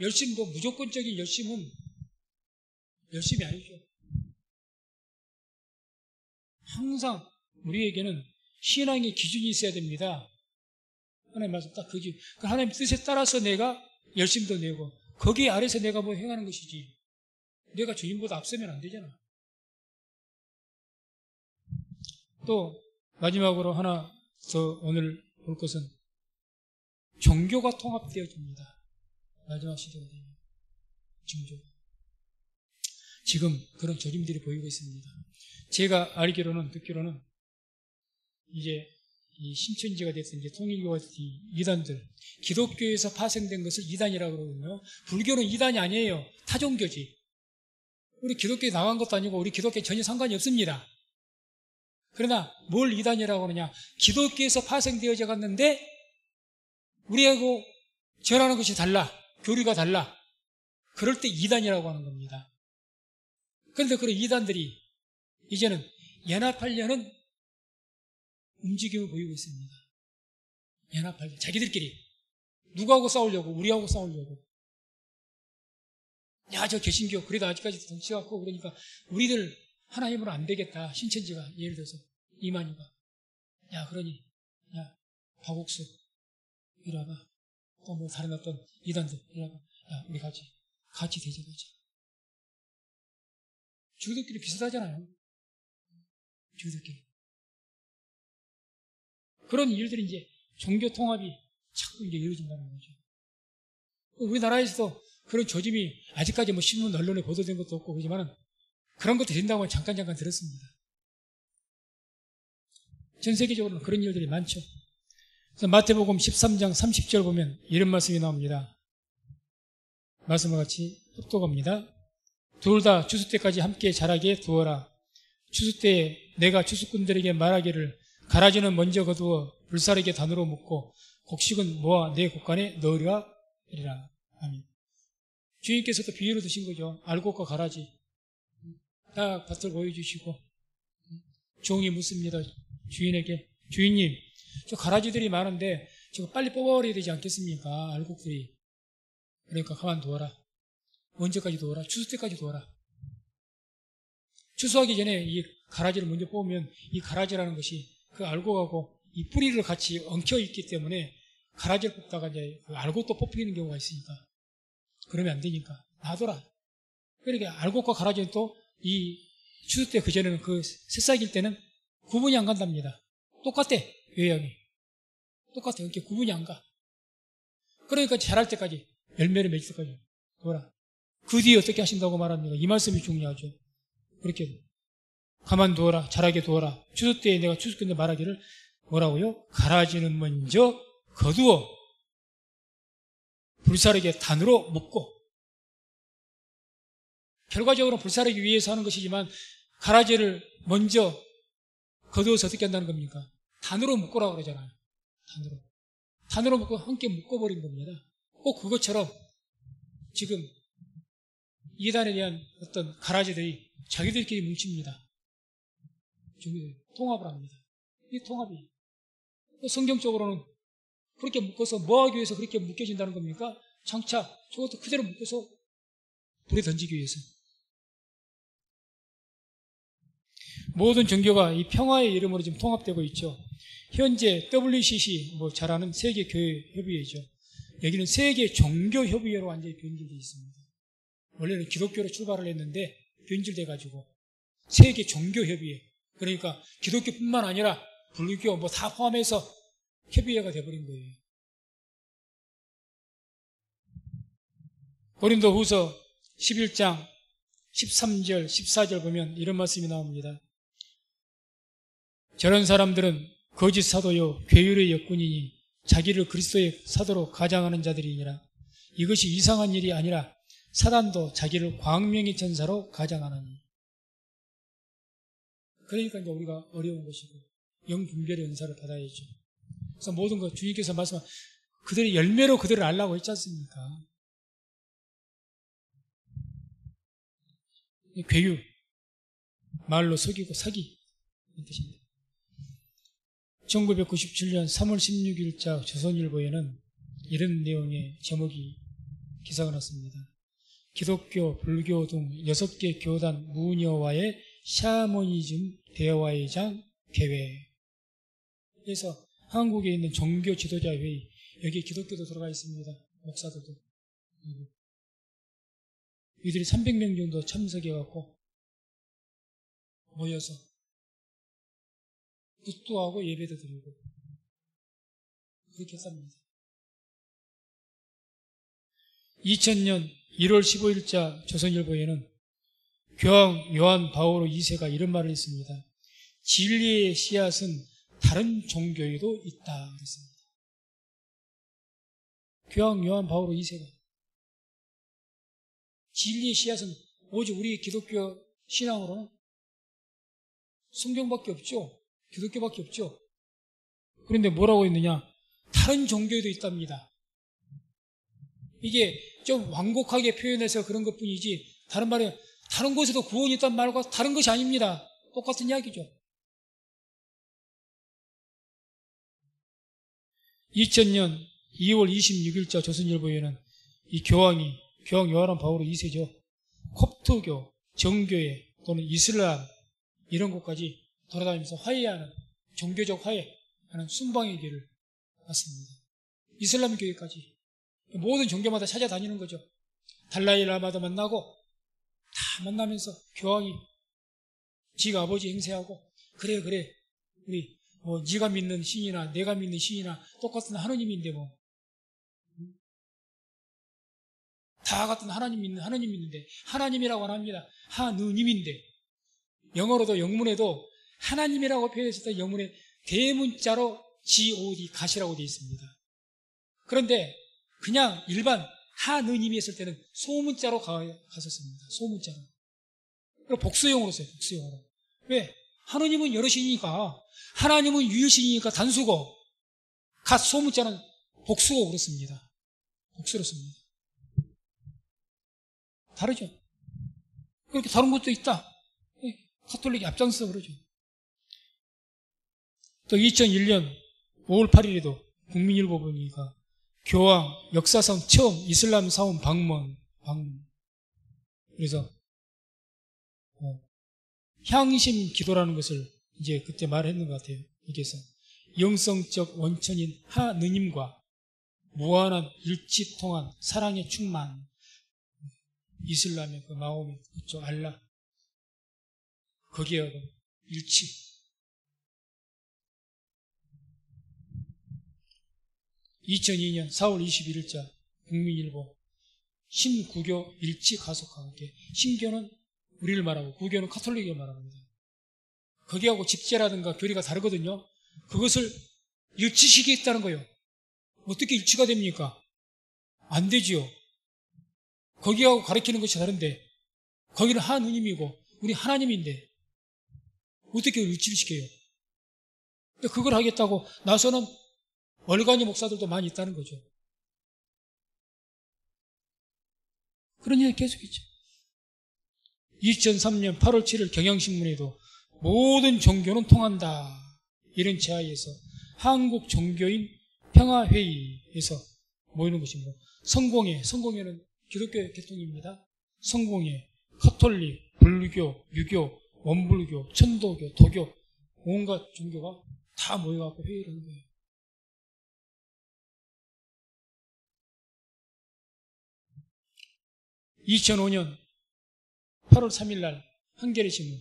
열심도 무조건적인 열심은 열심이 아니죠. 항상 우리에게는 신앙의 기준이 있어야 됩니다. 하나님 말씀 딱 그 기준. 하나님 뜻에 따라서 내가 열심도 내고 거기에 아래서 내가 뭐 행하는 것이지. 내가 주님보다 앞서면 안 되잖아. 또 마지막으로 하나 더 오늘 볼 것은 종교가 통합되어집니다. 마지막 시대가 되면 종교가. 지금 그런 조짐들이 보이고 있습니다. 제가 알기로는 듣기로는 이제 이 신천지가 됐든 이제 통일교가 됐든 이단들 기독교에서 파생된 것을 이단이라고 그러거든요. 불교는 이단이 아니에요. 타종교지. 우리 기독교에 나간 것도 아니고 우리 기독교에 전혀 상관이 없습니다. 그러나 뭘 이단이라고 하느냐? 기독교에서 파생되어져 갔는데 우리하고 전하는 것이 달라. 교리가 달라. 그럴 때 이단이라고 하는 겁니다. 그런데 그런 이단들이 이제는 연합하려는 움직임을 보이고 있습니다. 연합하려. 자기들끼리. 누구하고 싸우려고? 우리하고 싸우려고. 야, 저 개신교 그래도 아직까지 덩치가 크고 그러니까 우리들 하나님으로 안 되겠다. 신천지가 예를 들어서 이만희가 야 그러니 야 박옥수 이리 와봐. 또 뭐 다른 어떤 이단들 이리 와봐. 야 우리 같이 대접하자. 주들끼리 비슷하잖아요. 주들끼리. 그런 일들이 이제 종교 통합이 자꾸 이제 이루어진다는 거죠. 우리나라에서도 그런 조짐이 아직까지 뭐 신문 언론에 보도된 것도 없고 그렇지만은 그런 것도 된다고 잠깐 들었습니다. 전 세계적으로는 그런 일들이 많죠. 그래서 마태복음 13장 30절 보면 이런 말씀이 나옵니다. 말씀과 같이 똑똑합니다. 둘 다 추수 때까지 함께 자라게 두어라. 추수 때에 내가 추수꾼들에게 말하기를 가라지는 먼저 거두어 불사르게 단으로 묶고 곡식은 모아 내 곡간에 넣으리라. 아멘. 주인께서도 비유로 드신 거죠. 알곡과 가라지. 딱 밭을 보여주시고 종이 묻습니다. 주인에게 주인님 저 가라지들이 많은데 저거 빨리 뽑아버려야 되지 않겠습니까? 알곡들이. 그러니까 가만 두어라. 언제까지 두어라? 추수 때까지 두어라. 추수하기 전에 이 가라지를 먼저 뽑으면 이 가라지라는 것이 그 알곡하고 이 뿌리를 같이 엉켜 있기 때문에 가라지를 뽑다가 이제 알곡도 뽑히는 경우가 있으니까 그러면 안 되니까 놔둬라. 그러니까 알곡과 가라지는 또 이 추수 때 그전에는 그 새싹일 때는 구분이 안 간답니다. 똑같아 요양이 똑같아. 이렇게 구분이 안 가. 그러니까 자랄 때까지 열매를 맺을 때까지 둬라. 그 뒤에 어떻게 하신다고 말합니까? 이 말씀이 중요하죠. 그렇게 가만두어라. 자라게 두어라. 추수 때에 내가 추수 끝에 말하기를 뭐라고요? 가라지는 먼저 거두어 불사르게 단으로 묶고. 결과적으로 불사르기 위해서 하는 것이지만 가라지를 먼저 거두어서 어떻게 한다는 겁니까? 단으로 묶으라고 그러잖아요. 단으로 묶고 함께 묶어버린 겁니다. 꼭 그것처럼 지금 이단에 대한 어떤 가라지들이 자기들끼리 뭉칩니다. 통합을 합니다. 이 통합이 성경적으로는 그렇게 묶어서 뭐 하기 위해서 그렇게 묶여진다는 겁니까? 장차 저것도 그대로 묶어서 불에 던지기 위해서. 모든 종교가 이 평화의 이름으로 지금 통합되고 있죠. 현재 WCC 잘 아는 세계교회협의회죠. 여기는 세계 종교협의회로 완전히 변질되어 있습니다. 원래는 기독교로 출발을 했는데 변질돼 가지고 세계 종교협의회. 그러니까 기독교뿐만 아니라 불교 다 포함해서 협의회가 돼버린 거예요. 고린도후서 11장 13절 14절 보면 이런 말씀이 나옵니다. 저런 사람들은 거짓 사도요 괴율의 역군이니 자기를 그리스도의 사도로 가장하는 자들이니라. 이것이 이상한 일이 아니라 사단도 자기를 광명의 천사로 가장하나니. 그러니까 이제 우리가 어려운 것이고 영분별의 은사를 받아야죠. 그래서 모든 것 주님께서 말씀한 그들의 열매로 그들을 알라고 했지 않습니까? 괴율, 말로 속이고 사기 이 뜻입니다. 1997년 3월 16일자 조선일보에는 이런 내용의 제목이 기사가 났습니다. 기독교, 불교 등 6개 교단 무녀와의 샤머니즘 대화회장 개회. 그래서 한국에 있는 종교 지도자 회의, 여기에 기독교도 들어가 있습니다. 목사들도. 이들이 300명 정도 참석해갖고 모여서 묵도하고 예배도 드리고 그렇게 했습니다. 2000년 1월 15일자 조선일보에는 교황 요한 바오로 2세가 이런 말을 했습니다. 진리의 씨앗은 다른 종교에도 있다 그랬습니다. 교황 요한 바오로 2세가 진리의 씨앗은 오직 우리 기독교 신앙으로는 성경밖에 없죠. 기독교밖에 없죠. 그런데 뭐라고 했느냐? 다른 종교에도 있답니다. 이게 좀 완곡하게 표현해서 그런 것뿐이지 다른 말에 다른 곳에도 구원이 있단 말과 다른 것이 아닙니다. 똑같은 이야기죠. 2000년 2월 26일자 조선일보에는 이 교황 요한 바오로 2세죠. 콥트교, 정교회 또는 이슬람 이런 곳까지 돌아다니면서 화해하는 종교적 화해하는 순방의 길을 갔습니다. 이슬람 교회까지 모든 종교마다 찾아다니는 거죠. 달라이라마도 만나고 다 만나면서 교황이 지가 아버지 행세하고 그래 우리 네가 믿는 신이나 내가 믿는 신이나 똑같은 하느님인데 다 같은 하나님 믿는데 하나님이라고 안 합니다. 하느님인데 영어로도 영문에도 하나님이라고 표현했을 때 영문에 대문자로 God 가시라고 되어 있습니다. 그런데 그냥 일반 하느님이 했을 때는 소문자로 갔었습니다. 소문자로. 그리고 복수용으로 써요. 복수용으로. 왜? 하느님은 여럿이니까 하나님은 유일신이니까 단수고 갓 소문자는 복수고 그렇습니다. 복수로 씁니다. 다르죠? 그렇게 다른 것도 있다. 가톨릭이 앞장서 그러죠. 또 2001년 5월 8일에도 국민일보 보니까 교황 역사상 처음 이슬람 사원 방문. 그래서 향심 기도라는 것을 이제 그때 말했는 것 같아요. 여기서 영성적 원천인 하느님과 무한한 일치통한 사랑의 충만, 이슬람의 그 마음이 그쪽 알라, 거기에 일치. 2002년 4월 21일자 국민일보 신구교 일치 가속과 함께, 신교는 우리를 말하고 구교는 카톨릭을 말합니다. 거기하고 집제라든가 교리가 다르거든요. 그것을 일치시키겠다는 거예요. 어떻게 일치가 됩니까? 안 되지요. 거기하고 가르치는 것이 다른데, 거기는 하느님이고 우리 하나님인데 어떻게 일치를 시켜요? 그걸 하겠다고 나서는 얼간이 목사들도 많이 있다는 거죠. 그런 일이 계속있죠. 2003년 8월 7일 경향신문에도 모든 종교는 통한다, 이런 제하에서 한국 종교인 평화회의에서 모이는 것입니다. 성공회는 기독교 계통입니다. 성공회, 카톨릭, 불교, 유교, 원불교, 천도교, 도교, 온갖 종교가 다 모여갖고 회의를 하는 거예요. (2005년 8월 3일) 날 한겨레신문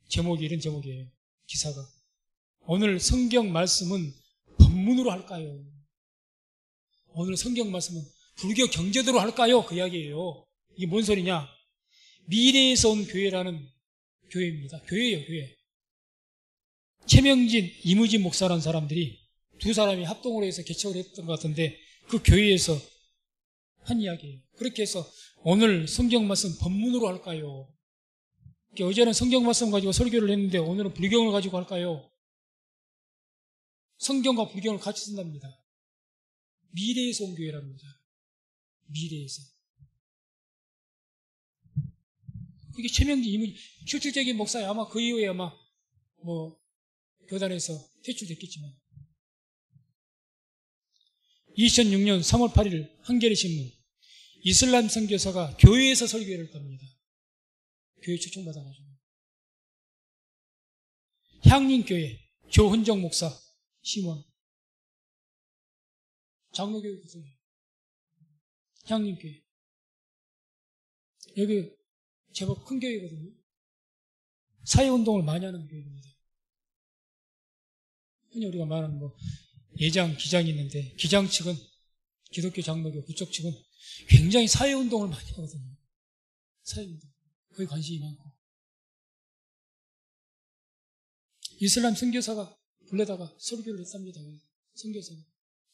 제목이 이런 제목이에요. 기사가 오늘 성경 말씀은 법문으로 할까요? 오늘 성경 말씀은 불교 경제도로 할까요? 그 이야기예요. 이게 뭔 소리냐? 미래에서 온 교회라는 교회입니다. 교회예요, 교회. 최명진, 이무진 목사라는 사람들이 두 사람이 합동으로 해서 개척을 했던 것 같은데, 그 교회에서 한 이야기예요. 그렇게 해서 오늘 성경 말씀 법문으로 할까요? 어제는 성경 말씀 가지고 설교를 했는데 오늘은 불경을 가지고 할까요? 성경과 불경을 같이 쓴답니다. 미래에서 온 교회랍니다. 미래에서. 그게 최명진, 이무진, 실질적인 목사야. 아마 그 이후에 아마 교단에서 퇴출됐겠지만. 2006년 3월 8일 한겨레신문 이슬람 선교사가 교회에서 설교를 했답니다. 교회 초청받아가지고. 향림교회 조훈정 목사 심원, 장로교회 구성이에요. 향림교회. 여기 제법 큰 교회거든요. 사회운동을 많이 하는 교회입니다. 흔히 우리가 말하는 예장, 기장이 있는데, 기장 측은 기독교 장로교, 그쪽 측은 굉장히 사회운동을 많이 하거든요. 사회운동. 거기 관심이 많고. 이슬람 선교사가 불러다가 설교를 했답니다. 선교사가.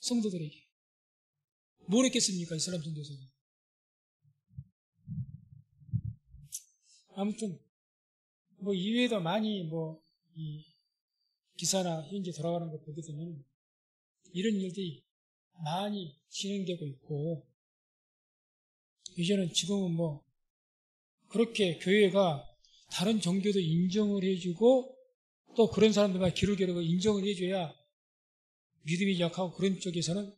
성도들에게. 뭘 했겠습니까? 이슬람 선교사가. 아무튼, 이외에도 많이 이 기사나 현재 돌아가는 걸 보게 되면 이런 일들이 많이 진행되고 있고, 이제는 지금은 그렇게 교회가 다른 종교도 인정을 해주고, 또 그런 사람들만 길을 겨루고 인정을 해줘야 믿음이 약하고 그런 쪽에서는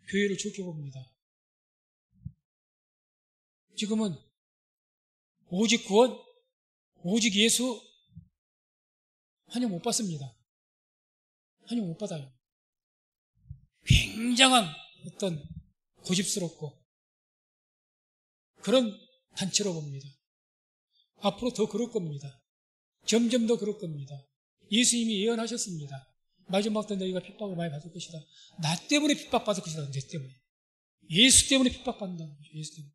교회를 좋게 봅니다. 지금은 오직 구원, 오직 예수 환영 못 받습니다. 환영 못 받아요. 굉장한 어떤 고집스럽고 그런 단체로 봅니다. 앞으로 더 그럴 겁니다. 점점 더 그럴 겁니다. 예수님이 예언하셨습니다. 마지막 때 너희가 핍박을 많이 받을 것이다. 나 때문에 핍박받을 것이다. 내 때문에. 예수 때문에 핍박받는다는 거죠. 예수 때문에.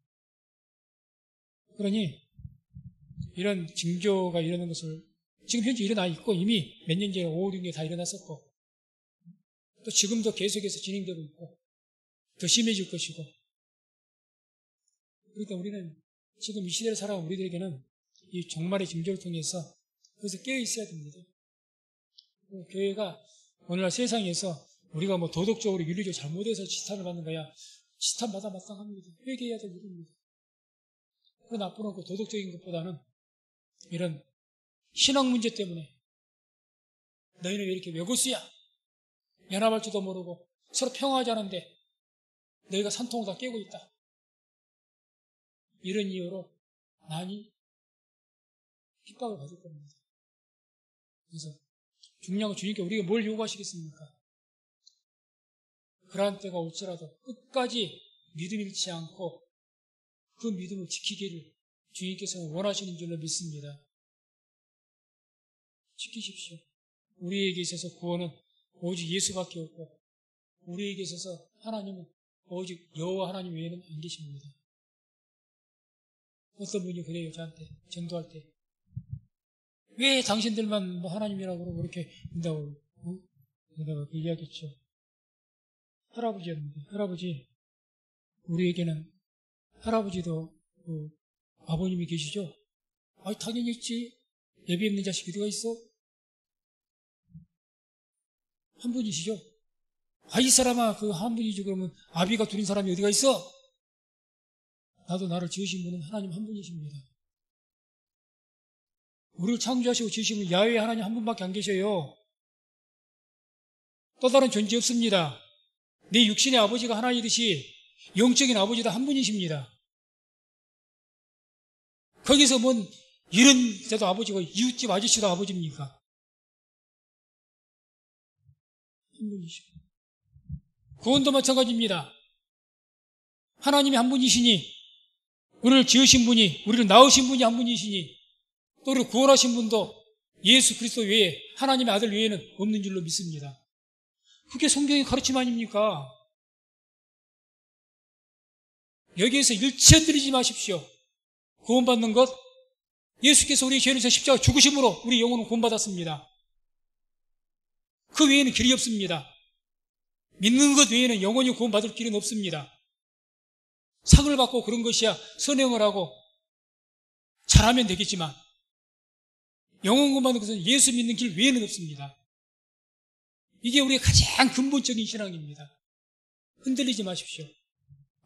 그러니 이런 징조가 일어나는 것을 지금 현재 일어나 있고, 이미 몇 년 전에 5, 6년 다 일어났었고, 또 지금도 계속해서 진행되고 있고 더 심해질 것이고, 그러니까 우리는 지금 이 시대를 살아가는 우리들에게는 이 종말의 징조를 통해서 그래서 깨어 있어야 됩니다. 교회가 오늘날 세상에서 우리가 도덕적으로 윤리적으로 잘못해서 지탄을 받는 거야. 지탄받아 마땅합니다. 회개해야 될 일입니다. 그러나 앞으로 그 도덕적인 것보다는 이런 신앙 문제 때문에 너희는 왜 이렇게 외고수야? 연합할 줄도 모르고 서로 평화하지 않은데 너희가 산통을 다 깨고 있다. 이런 이유로 많이 핍박을 받을 겁니다. 그래서 중요한 건 주님께 우리가 뭘 요구하시겠습니까? 그러한 때가 올지라도 끝까지 믿음 잃지 않고 그 믿음을 지키기를 주님께서 원하시는 줄로 믿습니다. 지키십시오. 우리에게 있어서 구원은 오직 예수밖에 없고 우리에게 있어서 하나님은 오직 여호와 하나님 외에는 안 계십니다. 어떤 분이 그래요, 저한테 전도할 때. 왜 당신들만 뭐 하나님이라고 그러고 그렇게 믿다고 내가 그 이야기했죠. 할아버지였는데, 할아버지, 우리에게는 할아버지도 그 아버님이 계시죠? 아이, 당연히 있지. 예비 없는 자식이 어디가 있어? 한 분이시죠? 아, 이 사람아, 그 한 분이지. 그러면 아비가 둘인 사람이 어디가 있어? 나도 나를 지으신 분은 하나님 한 분이십니다. 우리를 창조하시고 지으신 분은 야훼 하나님 한 분밖에 안 계셔요. 또 다른 존재 없습니다. 내 육신의 아버지가 하나이듯이 영적인 아버지도 한 분이십니다. 거기서 뭔 이런 데도 아버지고 이웃집 아저씨도 아버지입니까? 한 분이시고 구원도 마찬가지입니다. 하나님이 한 분이시니 우리를 지으신 분이 우리를 낳으신 분이 한 분이시니 또 우리를 구원하신 분도 예수 그리스도 외에 하나님의 아들 외에는 없는 줄로 믿습니다. 그게 성경의 가르침 아닙니까? 여기에서 일체 흔들리지 마십시오. 구원받는 것, 예수께서 우리의 죄를 지어 십자가 죽으심으로 우리 영혼은 구원받았습니다. 그 외에는 길이 없습니다. 믿는 것 외에는 영원히 구원받을 길은 없습니다. 상을 받고 그런 것이야 선행을 하고 잘하면 되겠지만 영원 구원받는 것은 예수 믿는 길 외에는 없습니다. 이게 우리의 가장 근본적인 신앙입니다. 흔들리지 마십시오.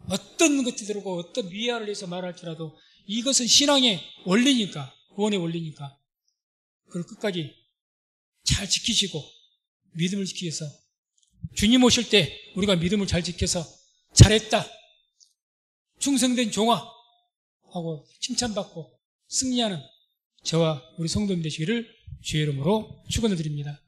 어떤 것이 들어오고 어떤 위화를 해서 말할지라도 이것은 신앙의 원리니까, 구원의 원리니까 그걸 끝까지 잘 지키시고 믿음을 지키기 위해서 주님 오실 때 우리가 믿음을 잘 지켜서 잘했다, 충성된 종아 하고 칭찬받고 승리하는 저와 우리 성도님 되시기를 주의 이름으로 축원을 드립니다.